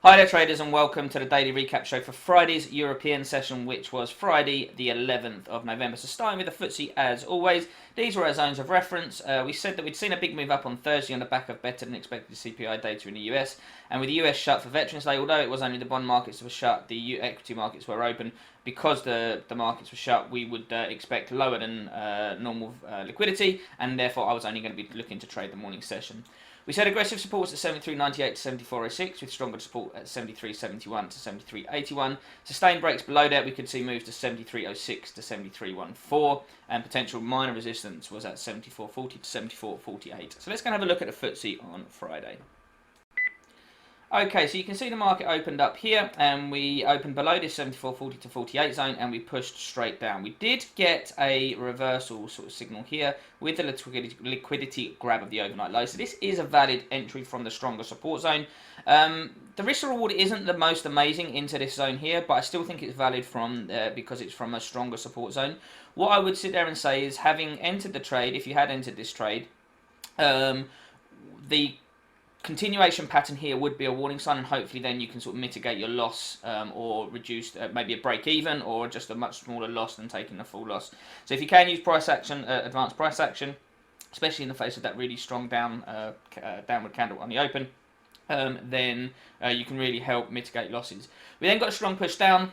Hi there traders and welcome to the daily recap show for Friday's European session, which was Friday the 11th of November. So starting with the Footsie as always, these were our zones of reference. We said that we'd seen a big move up on Thursday on the back of better than expected CPI data in the US. And with the US shut for Veterans Day, although it was only the bond markets that were shut, the equity markets were open. Because the markets were shut, we would expect lower than normal liquidity, and therefore I was only going to be looking to trade the morning session. We said aggressive supports at 73.98 to 74.06, with stronger support at 73.71 to 73.81. Sustained breaks below that, we could see moves to 73.06 to 73.14, and potential minor resistance was at 74.40 to 74.48. So let's go and have a look at the FTSE on Friday. Okay, so you can see the market opened up here, and we opened below this 74.40 to 48 zone, and we pushed straight down. We did get a reversal sort of signal here with the liquidity grab of the overnight low. So this is a valid entry from the stronger support zone. The risk reward isn't the most amazing into this zone here, but I still think it's valid from because it's from a stronger support zone. What I would sit there and say is, having entered the trade, if you had entered this trade, the continuation pattern here would be a warning sign, and hopefully then you can sort of mitigate your loss or reduce maybe a break even or just a much smaller loss than taking the full loss. So if you can use price action, advanced price action, especially in the face of that really strong downward candle on the open, then you can really help mitigate losses. We then got a strong push down.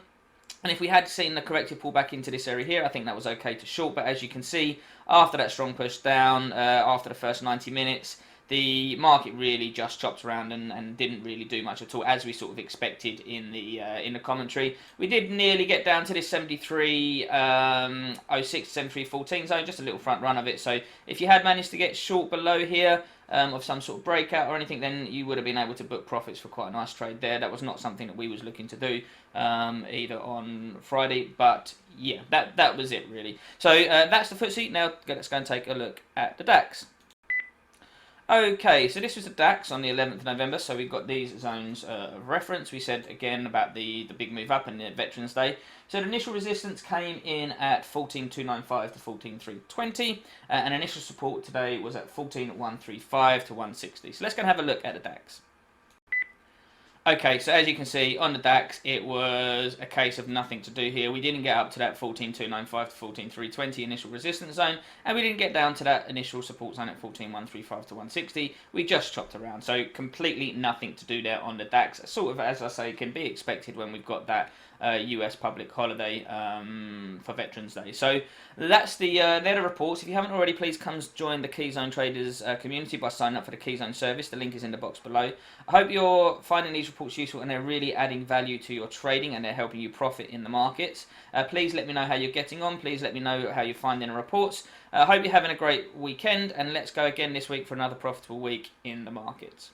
And if we had seen the corrective pull back into this area here, I think that was okay to short. But as you can see, after that strong push down, after the first 90 minutes, the market really just chopped around and didn't really do much at all, as we sort of expected in the commentary. We did nearly get down to this 73.06 to 73.14 zone, just a little front run of it. So if you had managed to get short below here of some sort of breakout or anything, then you would have been able to book profits for quite a nice trade there. That was not something that we was looking to do either on Friday, but yeah, that was it really. So that's the FTSE. Now let's go and take a look at the DAX. Okay, so this was the DAX on the 11th of November, so we've got these zones of reference. We said again about the big move up and the Veterans Day. So the initial resistance came in at 14.295 to 14.320, and initial support today was at 14.135 to 160. So let's go and have a look at the DAX. Okay, so as you can see on the DAX, it was a case of nothing to do here. We didn't get up to that 14.295 to 14.320 initial resistance zone, and we didn't get down to that initial support zone at 14.135 to 160. We just chopped around, so completely nothing to do there on the DAX. Sort of, as I say, can be expected when we've got that US public holiday for Veterans Day. So that's they're the reports. If you haven't already, please come join the Keyzone Traders community by signing up for the Keyzone service. The link is in the box below. I hope you're finding these reports useful and they're really adding value to your trading and they're helping you profit in the markets. Please let me know how you're getting on. Please let me know how you're finding the reports. I hope you're having a great weekend, and let's go again this week for another profitable week in the markets.